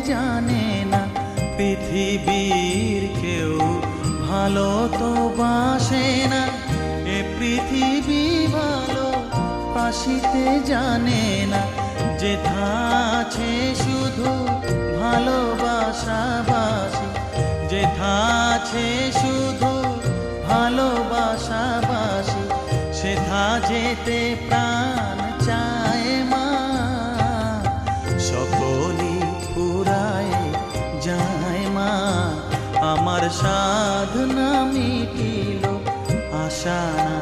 জানে না পৃথিবীর কেউ ভালো তো বাসে না। এ পৃথিবী ভালো বাসিতে জানে না। যেথা আছে শুধু ভালোবাসাবাসি, যেথা আছে শুধু ভালোবাসাবাসি, সেথা যেতে প্রাণ চায় মা। সকলই ফুরায় যায় মা, আমার সাধনা মিটিল আশা না।